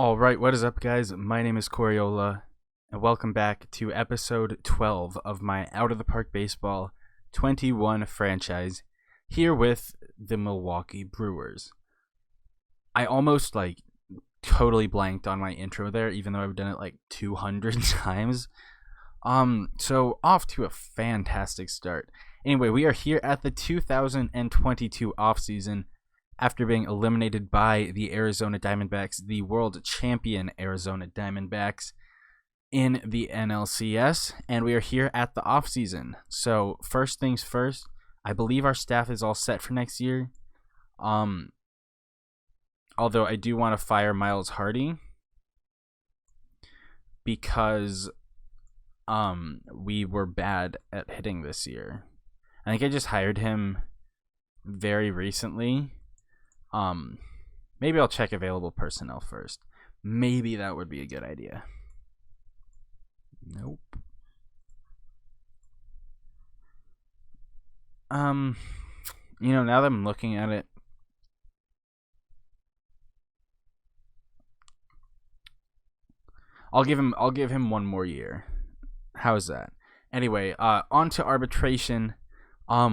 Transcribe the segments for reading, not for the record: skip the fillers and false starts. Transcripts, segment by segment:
All right, what is up, guys? My name is Coriola, and welcome back to episode 12 of my Out of the Park Baseball 21 franchise, here with the Milwaukee Brewers. I almost totally blanked on my intro there, even though I've done it 200 times. So off to a fantastic start. Anyway, we are here at the 2022 offseason. After being eliminated by the Arizona Diamondbacks, the world champion Arizona Diamondbacks, in the NLCS, and we are here at the offseason. So first things first, I believe our staff is all set for next year. Although I do want to fire Miles Hardy because we were bad at hitting this year. I think I just hired him very recently. Maybe I'll check available personnel first. Maybe that would be a good idea. Nope. Now that I'm looking at it, I'll give him one more year. How's that? Anyway, on to arbitration.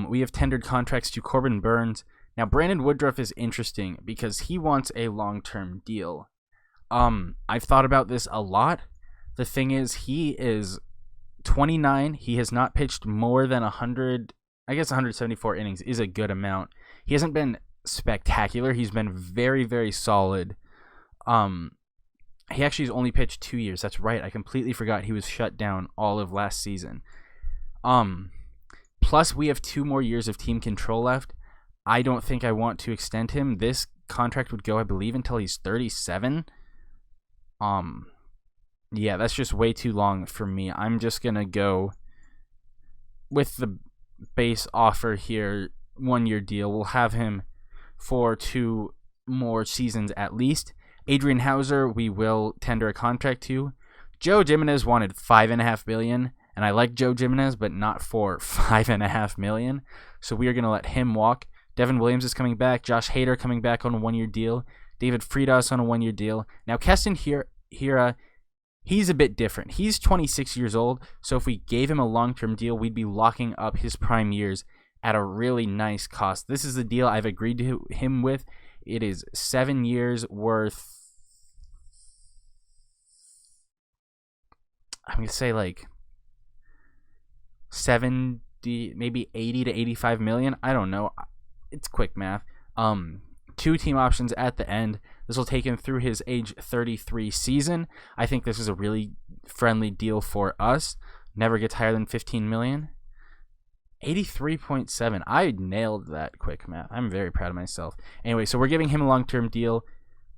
We have tendered contracts to Corbin Burnes. Now, Brandon Woodruff is interesting because he wants a long-term deal. I've thought about this a lot. The thing is, he is 29. He has not pitched more than 100. I guess 174 innings is a good amount. He hasn't been spectacular. He's been very, very solid. He actually has only pitched 2 years. That's right. I completely forgot he was shut down all of last season. Plus, we have 2 more years of team control left. I don't think I want to extend him. This contract would go, I believe, until he's 37. Yeah, that's just way too long for me. I'm just going to go with the base offer here, 1-year deal. We'll have him for 2 more seasons at least. Adrian Hauser, we will tender a contract to. Joe Jimenez wanted $5.5 million, and I like Joe Jimenez, but not for $5.5 million. So we are going to let him walk. Devin Williams is coming back. Josh Hader coming back on a 1-year deal. David Friedus on a 1-year deal. Now, Keston Hiura, he's a bit different. He's 26 years old, so if we gave him a long-term deal, we'd be locking up his prime years at a really nice cost. This is the deal I've agreed to him with. It is 7 years worth, I'm going to say 70, maybe 80 to 85 million. I don't know. It's quick math. 2 team options at the end. This will take him through his age 33 season. I think this is a really friendly deal for us. Never gets higher than 15 million. 83.7. I nailed that quick math. I'm very proud of myself. Anyway, so we're giving him a long-term deal.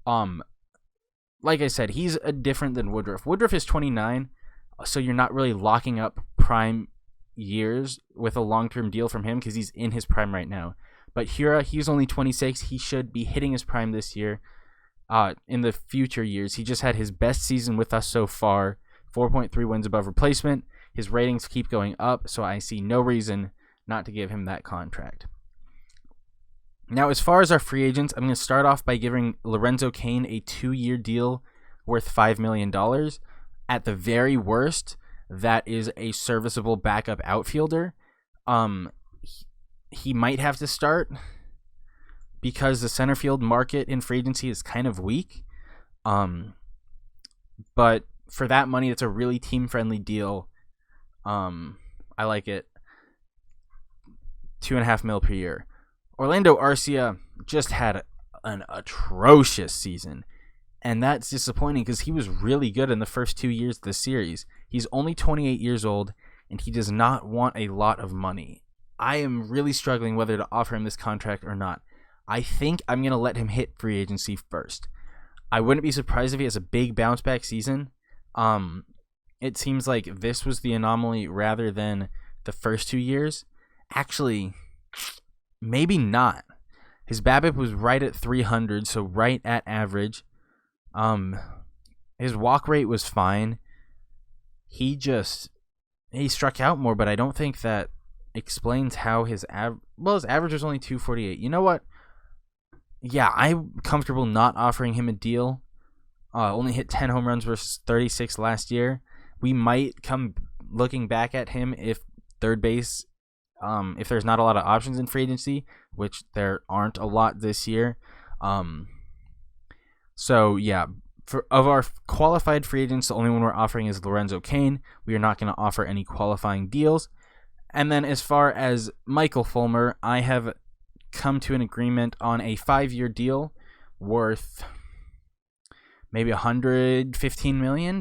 Like I said, he's different than Woodruff. Woodruff is 29, so you're not really locking up prime years with a long-term deal from him because he's in his prime right now. But Hiura, he's only 26. He should be hitting his prime this year. In the future years, he just had his best season with us so far. 4.3 wins above replacement. His ratings keep going up, so I see no reason not to give him that contract. Now, as far as our free agents, I'm going to start off by giving Lorenzo Cain a 2-year deal worth $5 million. At the very worst, that is a serviceable backup outfielder. He might have to start because the center field market in free agency is kind of weak. But for that money, it's a really team-friendly deal. I like it. $2.5 million per year. Orlando Arcia just had an atrocious season, and that's disappointing because he was really good in the first 2 years of the series. He's only 28 years old, and he does not want a lot of money. I am really struggling whether to offer him this contract or not. I think I'm going to let him hit free agency first. I wouldn't be surprised if he has a big bounce back season. It seems like this was the anomaly rather than the first 2 years. Actually, maybe not. His BABIP was right at 300, so right at average. His walk rate was fine. He struck out more, but I don't think that explains how his average was only 248. You know what? Yeah, I'm comfortable not offering him a deal. Only hit 10 home runs versus 36 last year. We might come looking back at him if third base, if there's not a lot of options in free agency, which there aren't a lot this year. So yeah, of our qualified free agents, the only one we're offering is Lorenzo Cain. We are not going to offer any qualifying deals. And then as far as Michael Fulmer, I have come to an agreement on a 5-year deal worth maybe $115 million.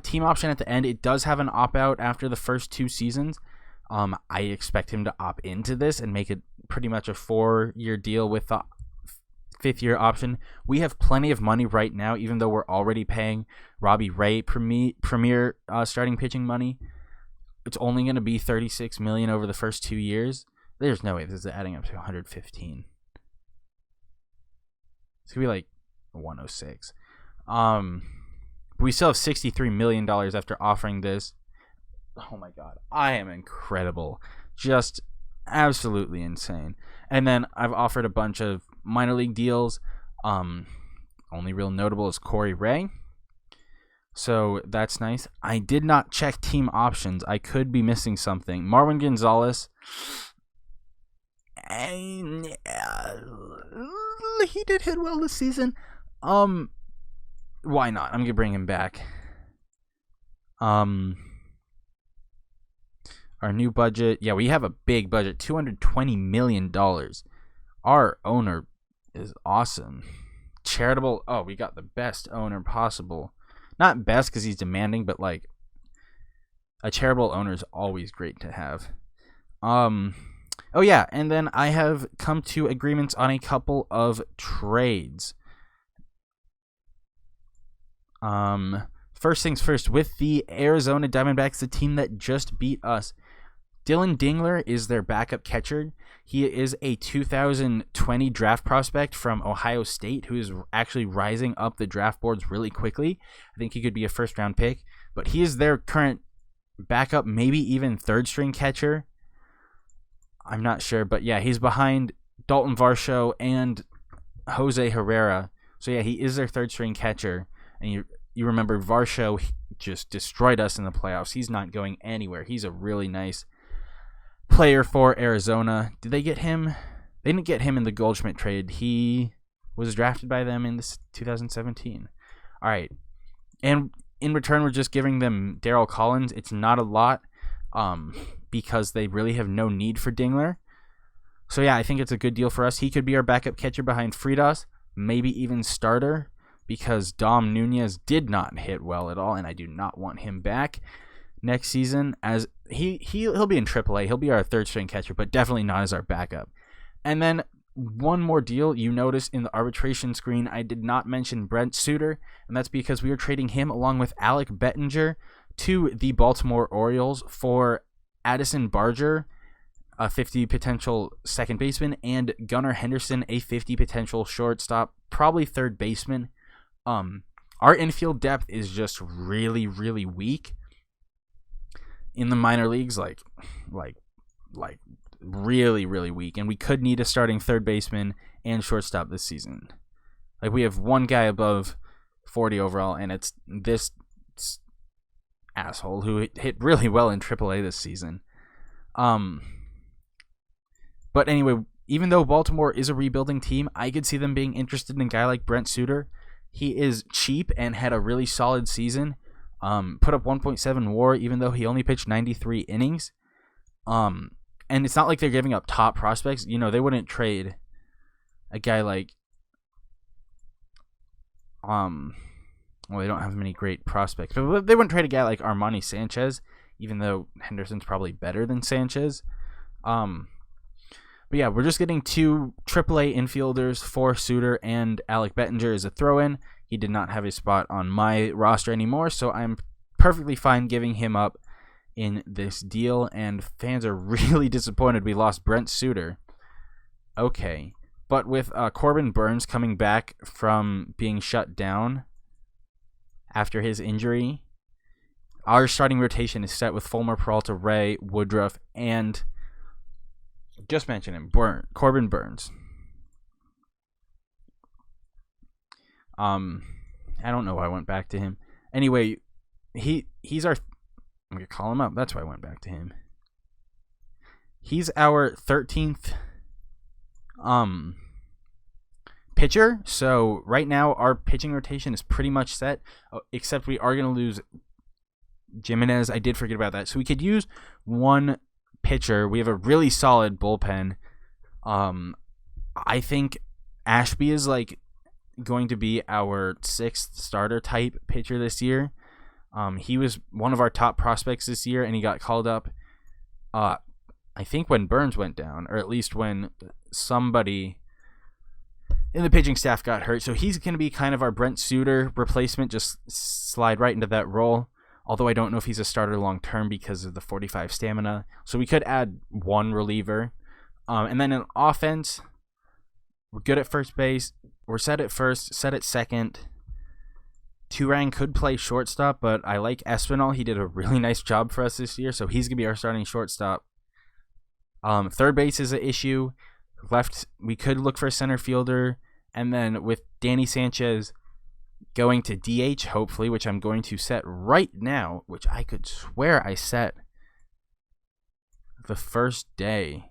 Team option at the end. It does have an opt-out after the first 2 seasons. I expect him to opt into this and make it pretty much a 4-year deal with the 5th-year option. We have plenty of money right now, even though we're already paying Robbie Ray premier starting pitching money. It's only going to be $36 million over the first 2 years. There's no way this is adding up to 115. It's going to be like 106. We still have $63 million after offering this. Oh my god, I am incredible. Just absolutely insane. And then I've offered a bunch of minor league deals. Only real notable is Corey Ray. So that's nice. I did not check team options. I could be missing something. Marwin Gonzalez. He did hit well this season. Why not? I'm gonna bring him back. Our new budget. Yeah, we have a big budget. $220 million. Our owner is awesome. Charitable. Oh, we got the best owner possible. Not best because he's demanding, but like a charitable owner is always great to have. Oh yeah, and then I have come to agreements on a couple of trades. First things first, with the Arizona Diamondbacks, the team that just beat us, Dylan Dingler is their backup catcher. He is a 2020 draft prospect from Ohio State who is actually rising up the draft boards really quickly. I think he could be a first-round pick, but he is their current backup, maybe even third-string catcher. I'm not sure, but yeah, he's behind Dalton Varsho and Jose Herrera. So yeah, he is their third-string catcher. And you remember Varsho just destroyed us in the playoffs. He's not going anywhere. He's a really nice player for Arizona. Did they get him? They didn't get him in the Goldschmidt trade. He was drafted by them in 2017. All right. And in return, we're just giving them Darryl Collins. It's not a lot because they really have no need for Dingler. So, yeah, I think it's a good deal for us. He could be our backup catcher behind Fridas, maybe even starter, because Dom Nunez did not hit well at all, and I do not want him back next season. As he'll be in AAA. He'll be our third-string catcher, but definitely not as our backup. And then one more deal. You notice in the arbitration screen, I did not mention Brent Suter, and that's because we are trading him along with Alec Bettinger to the Baltimore Orioles for Addison Barger, a 50 potential second baseman, and Gunnar Henderson, a 50 potential shortstop, probably third baseman. Our infield depth is just really, really weak in the minor leagues, like really, really weak. And we could need a starting third baseman and shortstop this season. Like, we have one guy above 40 overall, and it's this asshole who hit really well in AAA this season. But anyway, even though Baltimore is a rebuilding team, I could see them being interested in a guy like Brent Suter. He is cheap and had a really solid season. Put up 1.7 WAR, even though he only pitched 93 innings. And it's not like they're giving up top prospects. You know, they wouldn't trade a guy like well, they don't have many great prospects, but they wouldn't trade a guy like Armani Sanchez, even though Henderson's probably better than Sanchez. But yeah, we're just getting 2 AAA infielders for Suter, and Alec Bettinger is a throw-in. He did not have a spot on my roster anymore, so I'm perfectly fine giving him up in this deal, and fans are really disappointed we lost Brent Suter. Okay, but with Corbin Burns coming back from being shut down after his injury, our starting rotation is set with Fulmer, Peralta, Ray, Woodruff, and just mention him, Corbin Burns. I don't know why I went back to him. Anyway, he's our. I'm gonna call him up. That's why I went back to him. He's our 13th pitcher. So right now our pitching rotation is pretty much set, except we are gonna lose Jimenez. I did forget about that. So we could use one pitcher. We have a really solid bullpen. I think Ashby is like going to be our 6th starter type pitcher this year. He was one of our top prospects this year, and he got called up I think when Burns went down, or at least when somebody in the pitching staff got hurt. So he's going to be kind of our Brent Suter replacement, just slide right into that role. Although I don't know if he's a starter long term because of the 45 stamina. So we could add one reliever. And then in offense, we're good at first base. We're set at first, set at second. Turang could play shortstop, but I like Espinal. He did a really nice job for us this year, so he's going to be our starting shortstop. Third base is an issue. Left, we could look for a center fielder. And then with Danny Sanchez going to DH, hopefully, which I'm going to set right now, which I could swear I set the first day.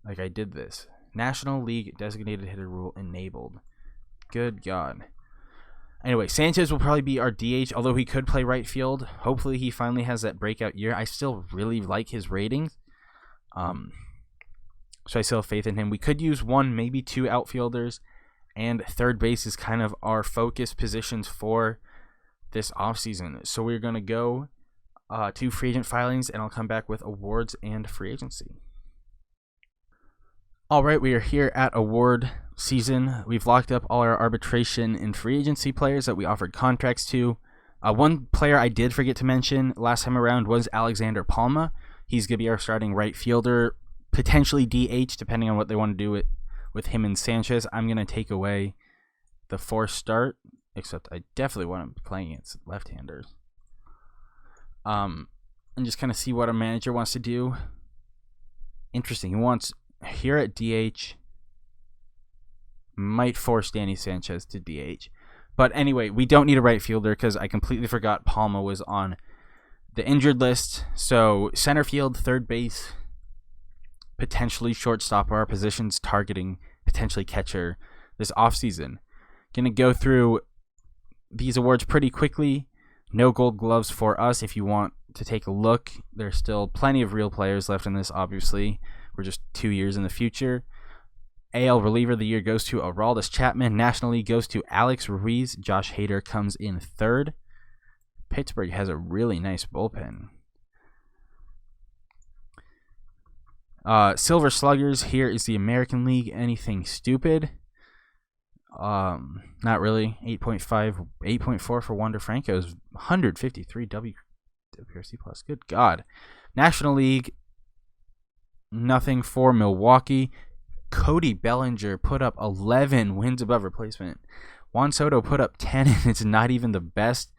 Like I did this. National League Designated Hitter Rule enabled. Good God. Anyway, Sanchez will probably be our DH, although he could play right field. Hopefully he finally has that breakout year. I still really like his ratings. So I still have faith in him. We could use one, maybe two outfielders, and third base is kind of our focus positions for this offseason. So we're going to go to free agent filings, and I'll come back with awards and free agency. All right, we are here at award season. We've locked up all our arbitration and free agency players that we offered contracts to. One player I did forget to mention last time around was Alexander Palma. He's going to be our starting right fielder, potentially DH, depending on what they want to do with him and Sanchez. I'm going to take away the forced start, except I definitely want him playing against left-handers. And just kind of see what a manager wants to do. Interesting. He wants here at DH, might force Danny Sanchez to DH. But anyway, we don't need a right fielder because I completely forgot Palma was on the injured list. So center field, third base, potentially shortstop are our positions, targeting potentially catcher this offseason. Going to go through these awards pretty quickly. No gold gloves for us. If you want to take a look, there's still plenty of real players left in this, obviously. We're just 2 years in the future. AL reliever of the year goes to Aroldis Chapman. National League goes to Alex Ruiz. Josh Hader comes in third. Pittsburgh has a really nice bullpen. Silver Sluggers, here is the American League. Anything stupid? Not really. 8.5, 8.4 for Wander Franco's 153 WRC plus. Good God. National League, nothing for Milwaukee. Cody Bellinger put up 11 wins above replacement. Juan Soto put up 10, and it's not even the best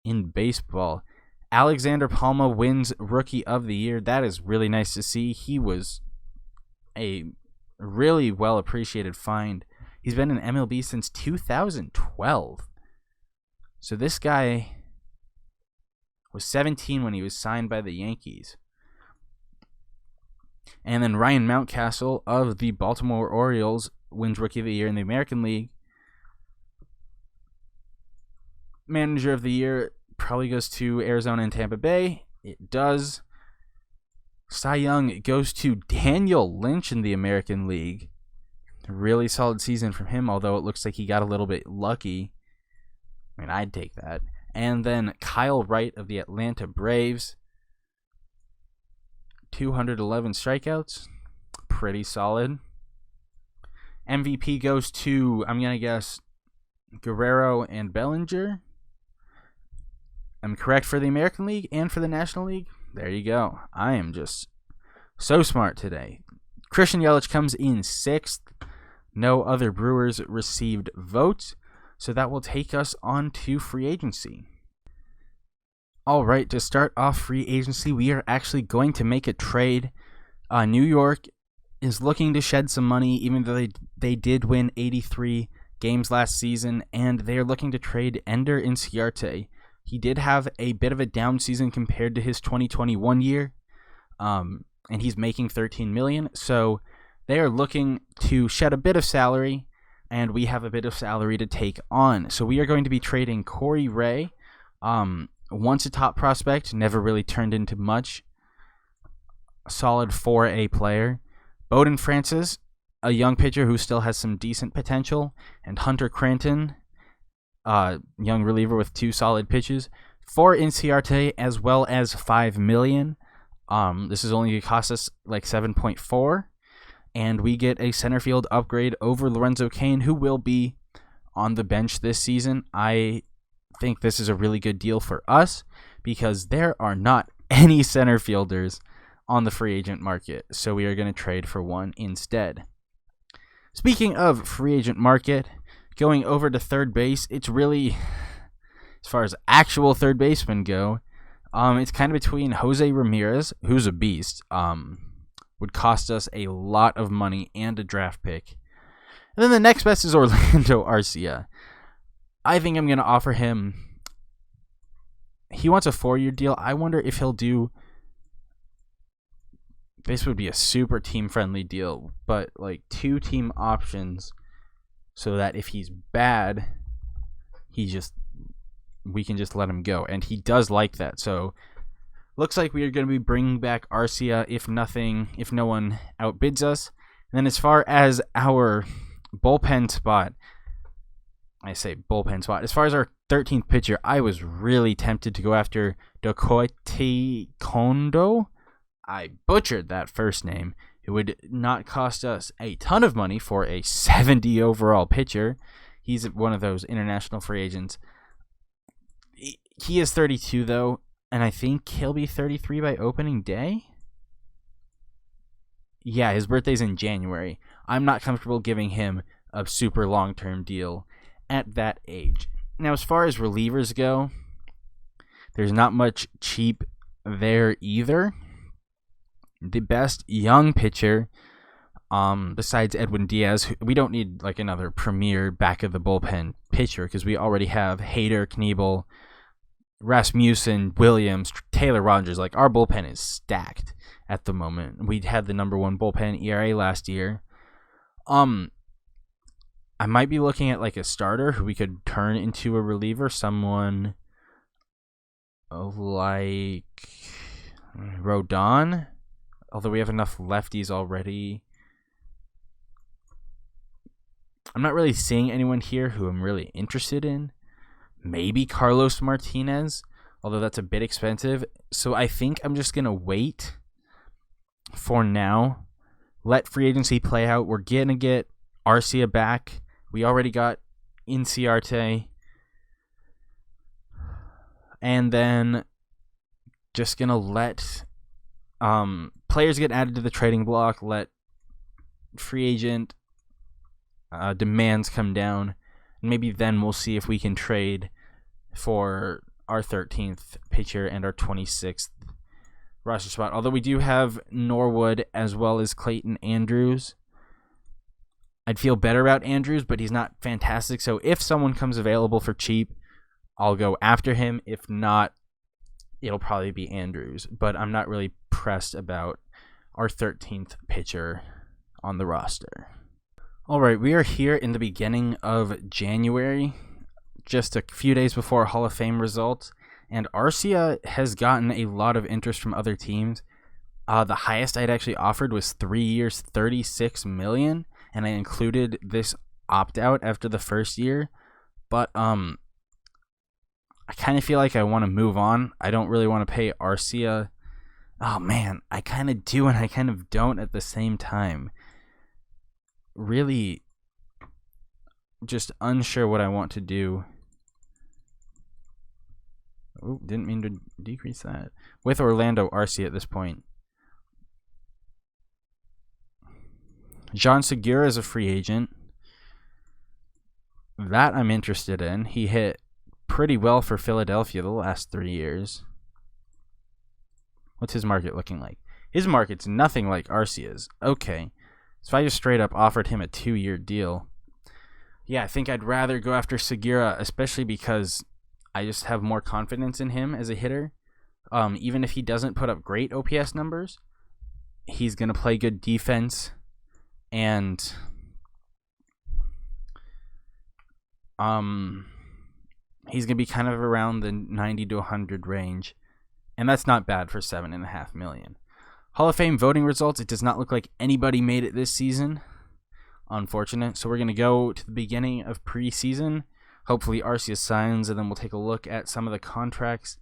in baseball. Alexander Palma wins Rookie of the Year. That is really nice to see. He was a really well-appreciated find. He's been in MLB since 2012. So this guy was 17 when he was signed by the Yankees. And then Ryan Mountcastle of the Baltimore Orioles wins Rookie of the Year in the American League. Manager of the Year probably goes to Arizona and Tampa Bay. It does. Cy Young goes to Daniel Lynch in the American League. Really solid season from him, although it looks like he got a little bit lucky. I mean, I'd take that. And then Kyle Wright of the Atlanta Braves. 211 strikeouts. Pretty solid. MVP goes to, I'm going to guess, Guerrero and Bellinger. I'm correct for the American League and for the National League. There you go. I am just so smart today. Christian Yelich comes in 6th. No other Brewers received votes. So that will take us on to free agency. All right, to start off free agency, we are actually going to make a trade. New York is looking to shed some money, even though they did win 83 games last season, and they are looking to trade Ender Inciarte. He did have a bit of a down season compared to his 2021 year, and he's making $13 million. So they are looking to shed a bit of salary, and we have a bit of salary to take on. So we are going to be trading Corey Ray, once a top prospect, never really turned into much. A solid 4A player. Bowden Francis, a young pitcher who still has some decent potential, and Hunter Cranton, young reliever with 2 solid pitches, for Inciarte, as well as $5 million. This is only going to cost us like 7.4, and we get a center field upgrade over Lorenzo Cain, who will be on the bench this season. I think this is a really good deal for us because there are not any center fielders on the free agent market, so we are going to trade for one instead. Speaking of free agent market, going over to third base, it's really, as far as actual third basemen go, it's kind of between Jose Ramirez, who's a beast, would cost us a lot of money and a draft pick. And then the next best is Orlando Arcia. I think I'm going to offer him, he wants a 4-year deal. I wonder if he'll do, this would be a super team-friendly deal, but like 2 team options so that if he's bad, we can just let him go. And he does like that. So looks like we are going to be bringing back Arcia if no one outbids us. And then as far as our bullpen spot, as far as our 13th pitcher, I was really tempted to go after Dokote Kondo. I butchered that first name. It would not cost us a ton of money for a 70 overall pitcher. He's one of those international free agents. He is 32, though, and I think he'll be 33 by opening day? Yeah, his birthday's in January. I'm not comfortable giving him a super long-term deal at that age. Now, as far as relievers go, there's not much cheap there either. The best young pitcher, besides Edwin Diaz, we don't need like another premier back of the bullpen pitcher because we already have Hader, Kniebel, Rasmussen, Williams, Taylor Rogers. Like, our bullpen is stacked at the moment. We had the number 1 bullpen ERA last year. I might be looking at like a starter who we could turn into a reliever, someone like Rodon. Although we have enough lefties already. I'm not really seeing anyone here who I'm really interested in. Maybe Carlos Martinez, although that's a bit expensive. So I think I'm just going to wait for now. Let free agency play out. We're going to get Arcia back. We already got Inciarte. And then just going to let players get added to the trading block, let free agent demands come down, and maybe then we'll see if we can trade for our 13th pitcher and our 26th roster spot. Although we do have Norwood as well as Clayton Andrews. I'd feel better about Andrews, but he's not fantastic. So if someone comes available for cheap, I'll go after him. If not, it'll probably be Andrews. But I'm not really pressed about our 13th pitcher on the roster. All right, we are here in the beginning of January, just a few days before Hall of Fame results, and Arcia has gotten a lot of interest from other teams. The highest I'd actually offered was 3 years, $36 million, and I included this opt-out after the first year, but I kind of feel like I want to move on. I don't really want to pay Arcia. Oh man, I kind of do and I kind of don't at the same time. Really just unsure what I want to do. Oh, didn't mean to decrease that. With Orlando Arcia at this point. John Segura is a free agent. That I'm interested in. He hit pretty well for Philadelphia the last 3 years. What's his market looking like? His market's nothing like Arcia's. Okay. So I just straight up offered him a 2-year deal. Yeah, I think I'd rather go after Segura, especially because I just have more confidence in him as a hitter. Even if he doesn't put up great OPS numbers, he's going to play good defense, and he's going to be kind of around the 90 to 100 range, and that's not bad for $7.5 million. Hall of Fame voting results, it does not look like anybody made it this season. Unfortunate. So we're going to go to the beginning of preseason. Hopefully Arcia signs, and then we'll take a look at some of the contracts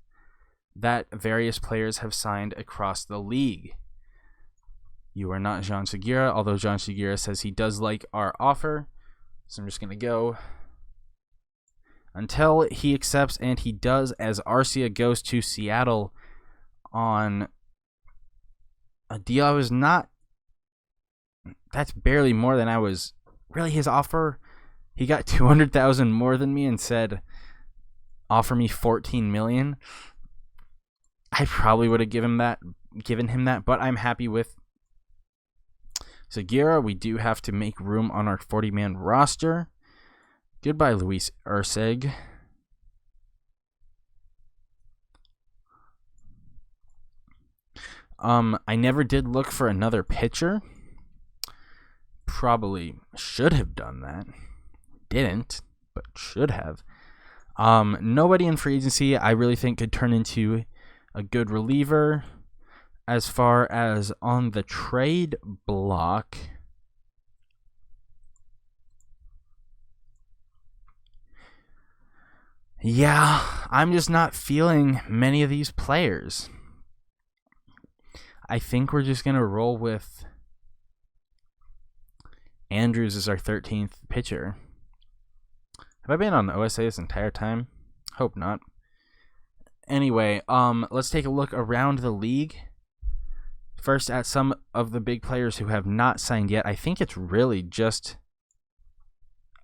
that various players have signed across the league. You are not Jean Segura, although Jean Segura says he does like our offer. So I'm just going to go until he accepts, and he does, as Arcia goes to Seattle on a deal I was not... That's barely more than I was... Really, his offer... He got $200,000 more than me and said, offer me $14 million. I probably would have given him that, but I'm happy with Segura. We do have to make room on our 40-man roster. Goodbye, Luis Urseg. I never did look for another pitcher. Probably should have done that. Didn't, but should have. Nobody in free agency I really think could turn into a good reliever. As far as on the trade block, yeah, I'm just not feeling many of these players. I think we're just going to roll with Andrews as our 13th pitcher. Have I been on OSA this entire time? Hope not. Anyway, let's take a look around the league. First at some of the big players who have not signed yet. I think it's really just...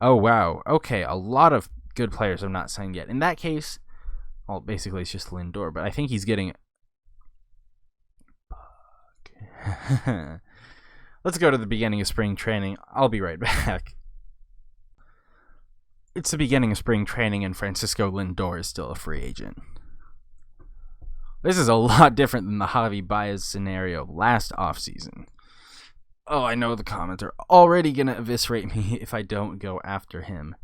Oh, wow. Okay, a lot of good players have not signed yet. In that case, well, basically it's just Lindor, but I think he's getting... Let's go to the beginning of spring training. I'll be right back. It's the beginning of spring training, and Francisco Lindor is still a free agent. This is a lot different than the Javi Baez scenario last offseason. Oh, I know the comments are already going to eviscerate me if I don't go after him.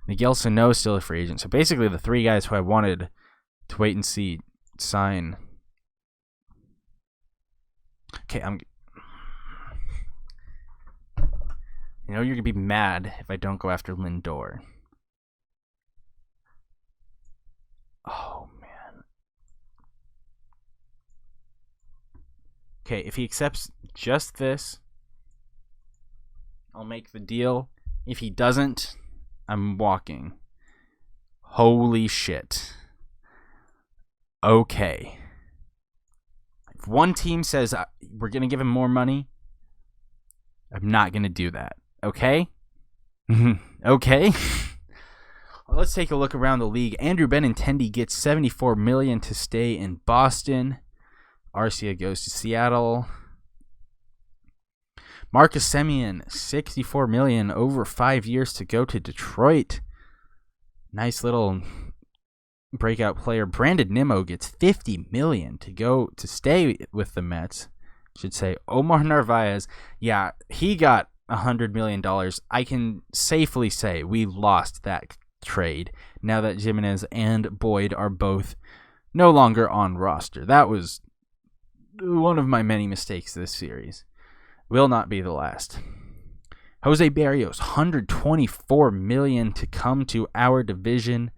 Miguel Sano is still a free agent. So basically the three guys who I wanted to wait and see sign. Okay, You know, you're going to be mad if I don't go after Lindor. Oh, man. Okay, if he accepts just this, I'll make the deal. If he doesn't, I'm walking. Holy shit. Okay. If one team says we're going to give him more money, I'm not going to do that. Okay? Okay? Well, let's take a look around the league. Andrew Benintendi gets $74 million to stay in Boston. Arcia goes to Seattle. Marcus Semien, $64 million over 5 years to go to Detroit. Nice little breakout player. Brandon Nimmo gets $50 million to go to stay with the Mets. Should say Omar Narvaez. Yeah, he got $100 million. I can safely say we lost that trade now that Jimenez and Boyd are both no longer on roster. That was one of my many mistakes this series. Will not be the last. Jose Barrios, $124 million to come to our division.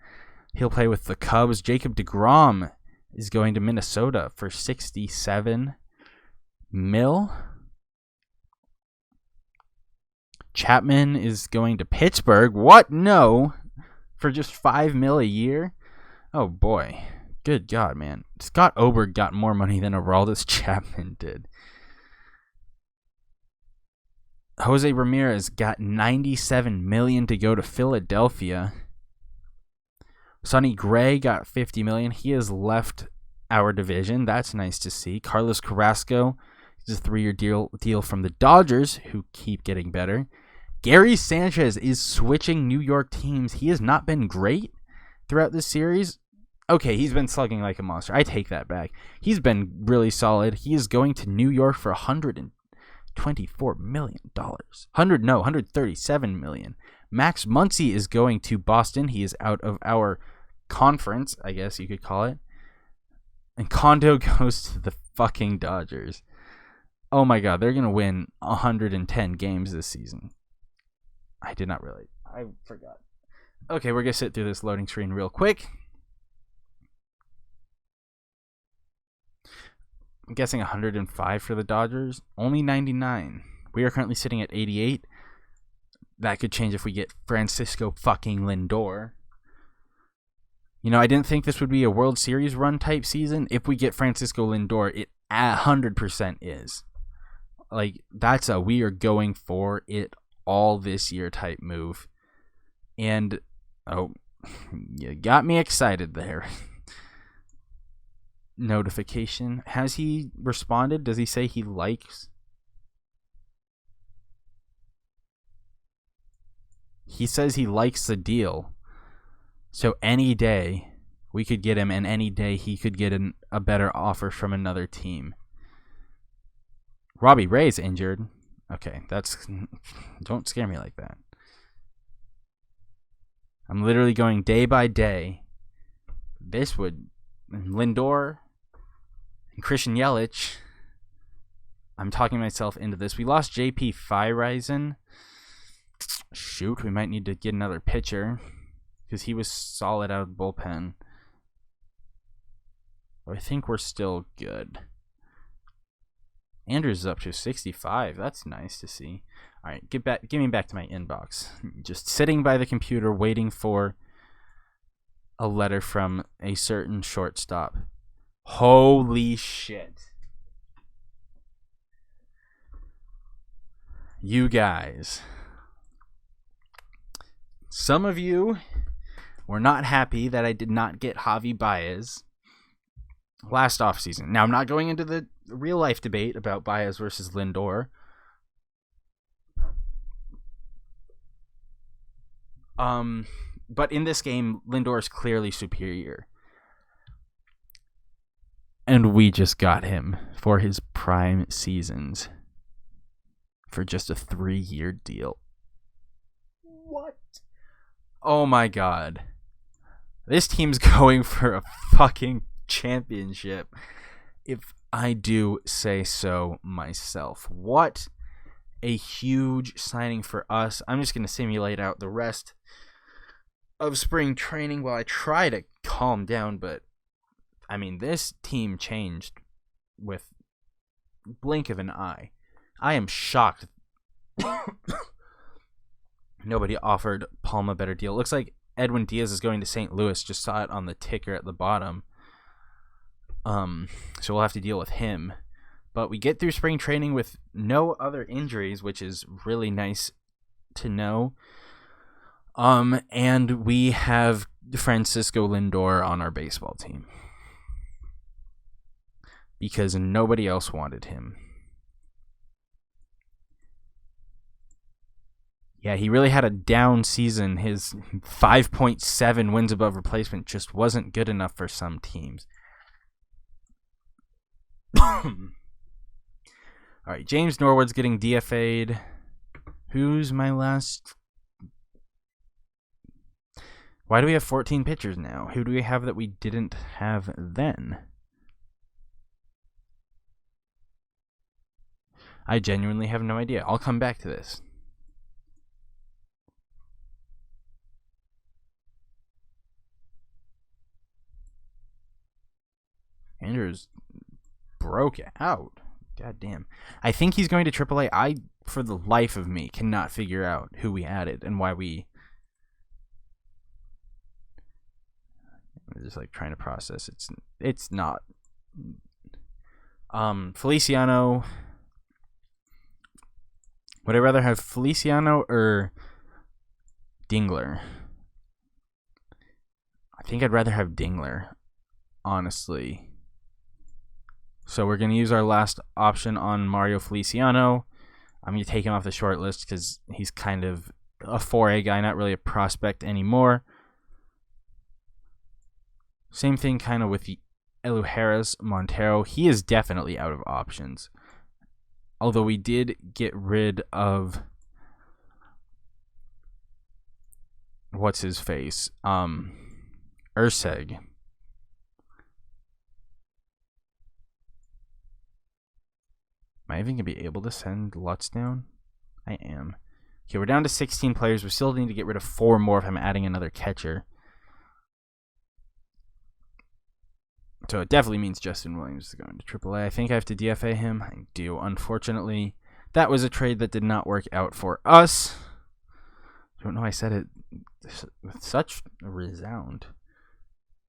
He'll play with the Cubs. Jacob deGrom is going to Minnesota for $67 million. Chapman is going to Pittsburgh. What? No. For just $5 million a year? Oh, boy. Good God, man. Scott Oberg got more money than Aroldis Chapman did. Jose Ramirez got $97 million to go to Philadelphia. Sonny Gray got $50 million. He has left our division. That's nice to see. Carlos Carrasco is a 3-year deal from the Dodgers, who keep getting better. Gary Sanchez is switching New York teams. He has not been great throughout this series. Okay, he's been slugging like a monster. I take that back. He's been really solid. He is going to New York for $124 million. $137 million. Max Muncy is going to Boston. He is out of our conference, I guess you could call it. And Kondo goes to the fucking Dodgers. Oh my god, they're going to win 110 games this season. I forgot. Okay, we're going to sit through this loading screen real quick. I'm guessing 105 for the Dodgers. Only 99. We are currently sitting at 88. That could change if we get Francisco fucking Lindor. You know, I didn't think this would be a World Series run type season. If we get Francisco Lindor, it 100% is. Like, that's a we are going for it all this year type move. And, oh, you got me excited there. Notification. Has he responded? Does he say he likes? He says he likes the deal. So any day we could get him, and any day he could get a better offer from another team. Robbie Ray's injured. Okay, don't scare me like that. I'm literally going day by day. This would Lindor and Christian Yelich. I'm talking myself into this. We lost JP Feyereisen. Shoot, we might need to get another pitcher because he was solid out of the bullpen. But I think we're still good. Andrews is up to 65. That's nice to see. All right, give me back to my inbox. Just sitting by the computer waiting for a letter from a certain shortstop. Holy shit. You guys. Some of you were not happy that I did not get Javi Baez last offseason. Now, I'm not going into the real life debate about Baez versus Lindor. But in this game, Lindor is clearly superior. And we just got him for his prime seasons for just a 3-year deal. What? Oh my god. This team's going for a fucking championship, if I do say so myself. What a huge signing for us. I'm just going to simulate out the rest of spring training while I try to calm down, but I mean, this team changed with blink of an eye. I am shocked. Nobody offered Palma a better deal. Looks like Edwin Diaz is going to St. Louis. Just saw it on the ticker at the bottom. So we'll have to deal with him. But we get through spring training with no other injuries, which is really nice to know. And we have Francisco Lindor on our baseball team because nobody else wanted him. Yeah, he really had a down season. His 5.7 wins above replacement just wasn't good enough for some teams. All right, James Norwood's getting DFA'd. Who's my last? Why do we have 14 pitchers now? Who do we have that we didn't have then? I genuinely have no idea. I'll come back to this. Andrews broke out. God damn. I think he's going to AAA. I, for the life of me, cannot figure out who we added and why we... I'm just like trying to process. It's not. Feliciano. Would I rather have Feliciano or Dingler? I think I'd rather have Dingler, honestly. So we're going to use our last option on Mario Feliciano. I'm going to take him off the short list because he's kind of a 4A guy, not really a prospect anymore. Same thing kind of with the Elujeras Montero. He is definitely out of options. Although we did get rid of what's his face? Urseg. Am I even going to be able to send Lutz down? I am. Okay, we're down to 16 players. We still need to get rid of 4 more if I'm adding another catcher. So it definitely means Justin Williams is going to AAA. I think I have to DFA him. I do, unfortunately. That was a trade that did not work out for us. I don't know I said it with such a resound.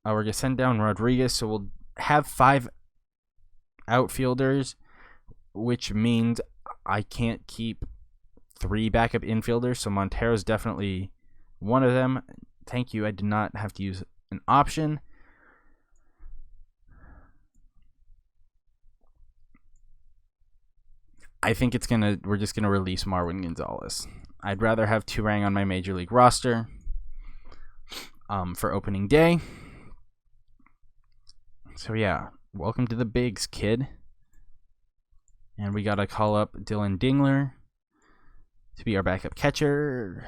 We're going to send down Rodriguez, so we'll have 5 outfielders, which means I can't keep 3 backup infielders, so Montero's definitely one of them. Thank you, I did not have to use an option. I think we're just gonna release Marwin Gonzalez. I'd rather have Turang on my major league roster for opening day. So yeah, welcome to the bigs, kid. And we gotta call up Dylan Dingler to be our backup catcher.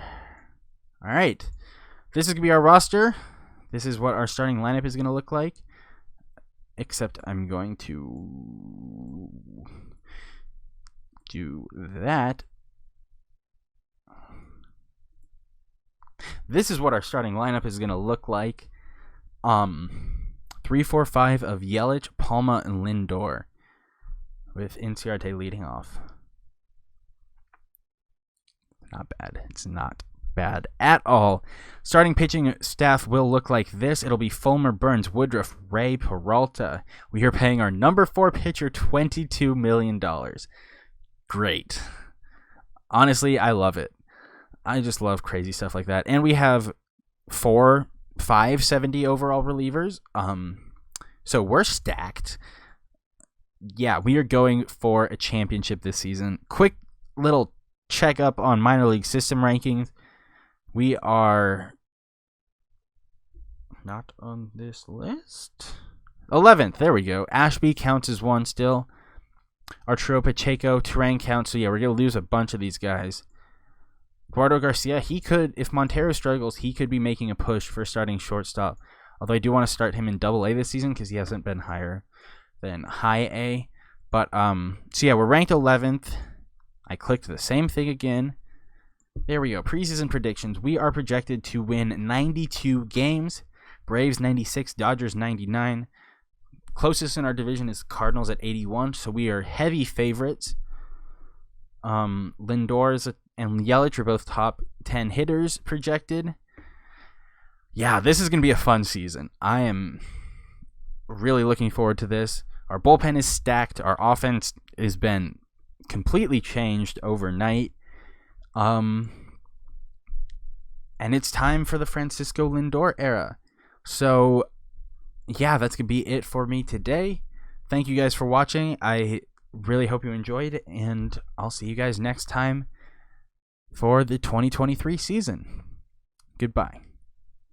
All right, this is gonna be our roster. This is what our starting lineup is gonna look like. Except I'm going to do that. This is what our starting lineup is going to look like. 3-4-5 of Yelich, Palma, and Lindor, with Inciarte leading off. Not bad. It's not bad at all. Starting pitching staff will look like this. It'll be Fulmer, Burns, Woodruff, Ray, Peralta. We are paying our number 4 pitcher $22 million. Great. Honestly, I love it. I just love crazy stuff like that. And we have 570 overall relievers. So we're stacked. Yeah, we are going for a championship this season. Quick little check up on minor league system rankings. We are not on this list. 11th. There we go. Ashby counts as 1 still. Arturo Pacheco, Turang counts. So yeah, we're going to lose a bunch of these guys. Eduardo Garcia, he could, if Montero struggles, he could be making a push for starting shortstop. Although I do want to start him in Double A this season because he hasn't been higher than High A. But, so yeah, we're ranked 11th. I clicked the same thing again. There we go. Preseason predictions. We are projected to win 92 games. Braves 96, Dodgers 99. Closest in our division is Cardinals at 81, so we are heavy favorites. Lindor and Yelich are both top 10 hitters projected. Yeah, this is going to be a fun season. I am really looking forward to this. Our bullpen is stacked. Our offense has been completely changed overnight. And it's time for the Francisco Lindor era. So, yeah, that's going to be it for me today. Thank you guys for watching. I really hope you enjoyed, and I'll see you guys next time for the 2023 season. Goodbye.